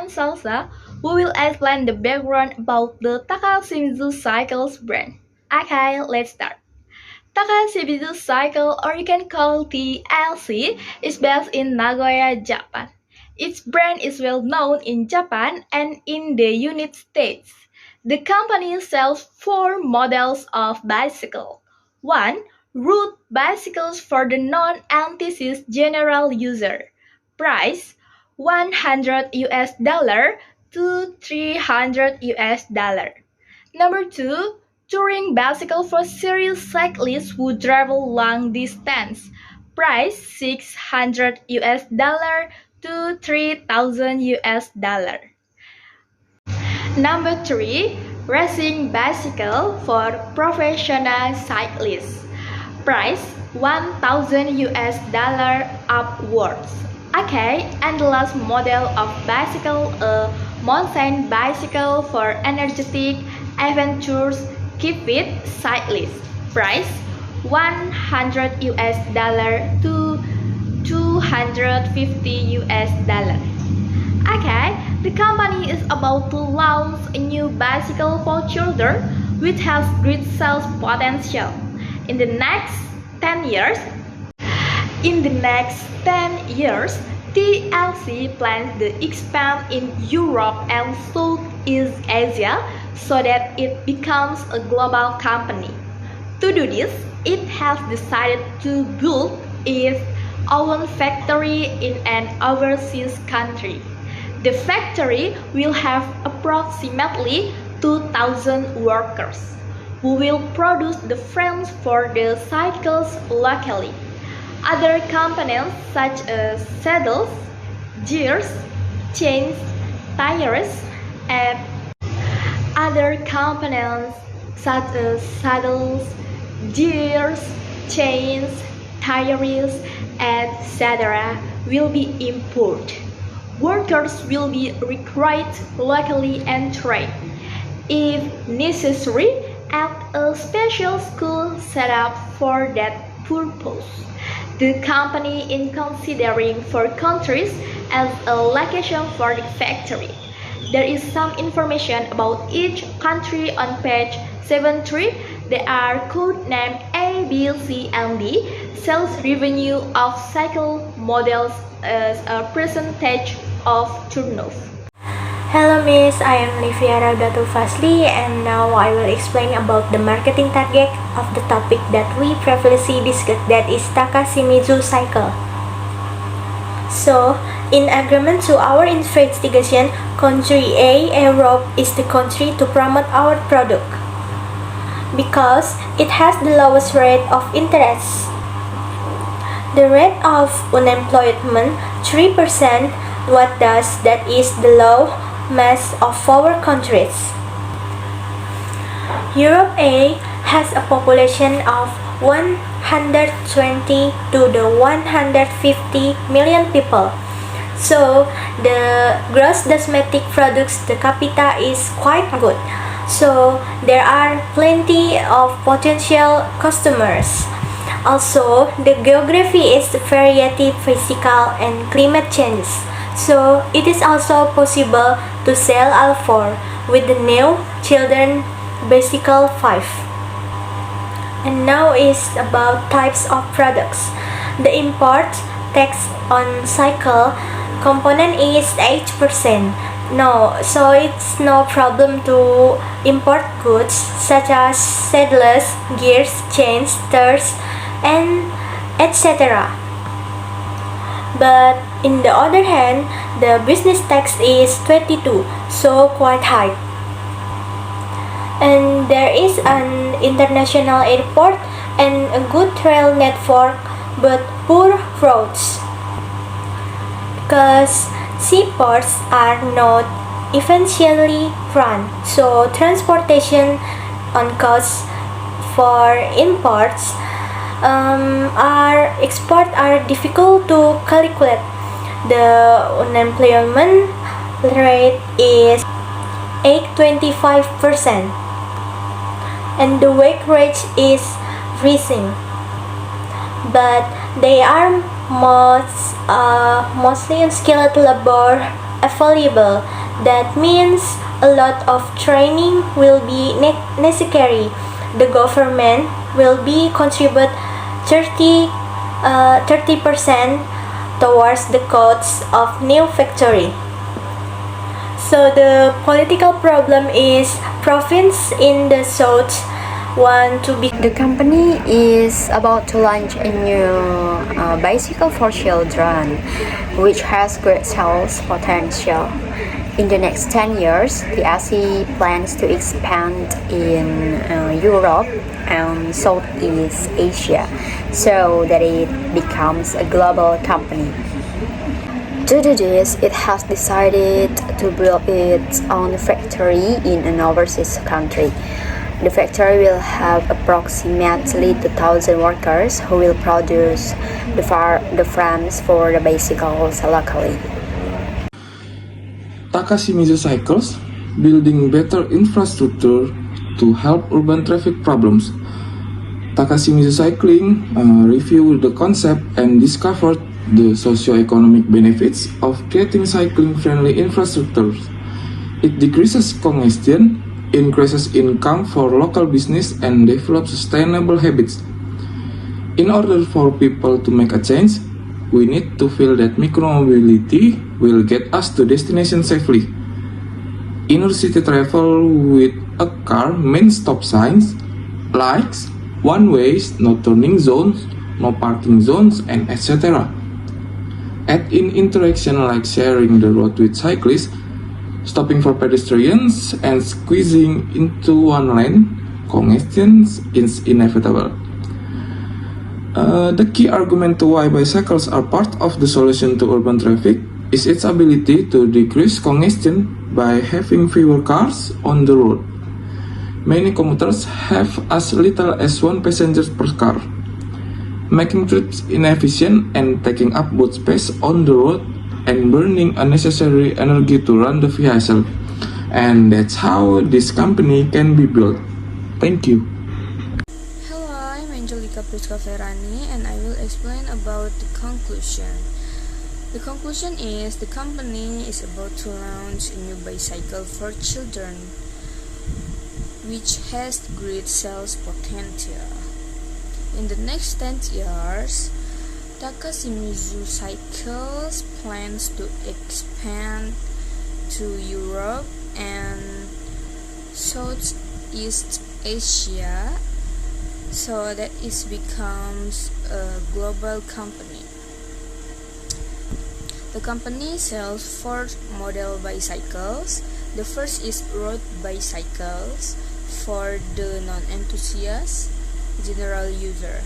am Salsa, who will explain the background about the Takashimizu Cycles brand. Okay, let's start. Takashimizu Cycle, or you can call TLC, is based in Nagoya, Japan. Its brand is well known in Japan and in the United States. The company sells four models of bicycle. One, road bicycles for the non-anthesis general user. Price 100 US dollar to 300 US dollar. Number 2, touring bicycle for serious cyclists who travel long distance. Price 600 US dollar to 3000 US dollar. Number 3, racing bicycle for professional cyclists. Price 1000 US dollar upwards. Okay, and the last model of bicycle, a mountain bicycle for energetic adventures keep fit cyclists. Price 100 US dollar to 250 US dollar. Okay, the company is about to launch a new bicycle for children which has great sales potential. In the next 10 years, TLC plans to expand in Europe and Southeast Asia so that it becomes a global company. To do this, it has decided to build its own factory in an overseas country. The factory will have approximately 2,000 workers who will produce the frames for the cycles locally. Other components such as saddles, gears, chains, tires, and other components such as saddles, gears, chains, tires, etc. will be imported. Workers will be recruited locally and trained, if necessary, at a special school set up for that purpose. The company is considering 4 countries as a location for the factory. There is some information about each country on page 73. They are code named A, B, C, and D. Sales revenue of cycle models as a percentage of turnover. Hello Miss, I am Livia Raudatul Fasli and now I will explain about the marketing target of the topic that we previously discussed, that is Takashimizu cycle. So, in agreement to our investigation, country A, Europe, is the country to promote our product because it has the lowest rate of interest. The rate of unemployment 3%. What does that is the low mass of our countries. Europe A has a population of 120 to the 150 million people. So the gross domestic products per capita is quite good. So there are plenty of potential customers. Also, the geography is variety, physical, and climate changes. So it is also possible to sell all 4 with the new children bicycle 5. And now is about types of products. The import tax on cycle component is 8%. No, so it's no problem to import goods such as saddles, gears, chains, tires, and etc. But in the other hand, the business tax is 22, so quite high. And there is an international airport and a good rail network, but poor roads. Because seaports are not efficiently run, so transportation on costs for imports are difficult to calculate. The unemployment rate is 8.25% and the wage rate is rising, but they are mostly unskilled labor available. That means a lot of training will be necessary. The government will be contribute 30% towards the cost of new factory. So the political problem is province in the south want to be. The company is about to launch a new bicycle for children, which has great sales potential. In the next 10 years, the SE plans to expand in Europe and Southeast Asia so that it becomes a global company. To do this, it has decided to build its own factory in an overseas country. The factory will have approximately 2,000 workers who will produce the frames for the bicycles locally. Takashimizu Cycles, building better infrastructure to help urban traffic problems. Takashimizu Cycling reviewed the concept and discovered the socio-economic benefits of creating cycling-friendly infrastructure. It decreases congestion, increases income for local business, and develops sustainable habits. In order for people to make a change, we need to feel that micromobility will get us to destination safely. Inner city travel with a car means stop signs, lights, one-ways, no turning zones, no parking zones, and etc. Add in interaction like sharing the road with cyclists, stopping for pedestrians, and squeezing into one lane, congestion is inevitable. The key argument to why bicycles are part of the solution to urban traffic is its ability to decrease congestion by having fewer cars on the road. Many commuters have as little as one passenger per car, making trips inefficient and taking up both space on the road and burning unnecessary energy to run the vehicle. And that's how this company can be built. Thank you. Hello, I'm Angelica Priska-Ferrani and I will explain about the conclusion. The conclusion is the company is about to launch a new bicycle for children, which has great sales potential. In the next 10 years, Takashimizu Cycles plans to expand to Europe and Southeast Asia so that it becomes a global company. The company sells 4 model bicycles. The first is road bicycles for the non-enthusiast general user.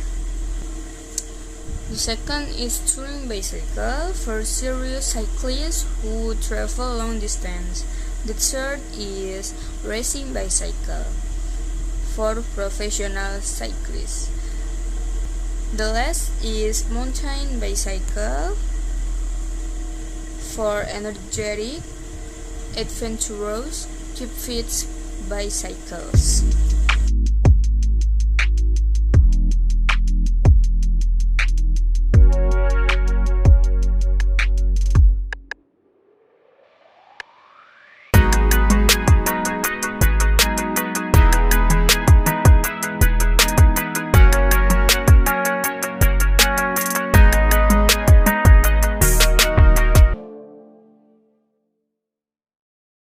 The second is touring bicycle for serious cyclists who travel long distance. The third is racing bicycle for professional cyclists. The last is mountain bicycle for energetic, adventurous, keep fit bicycles.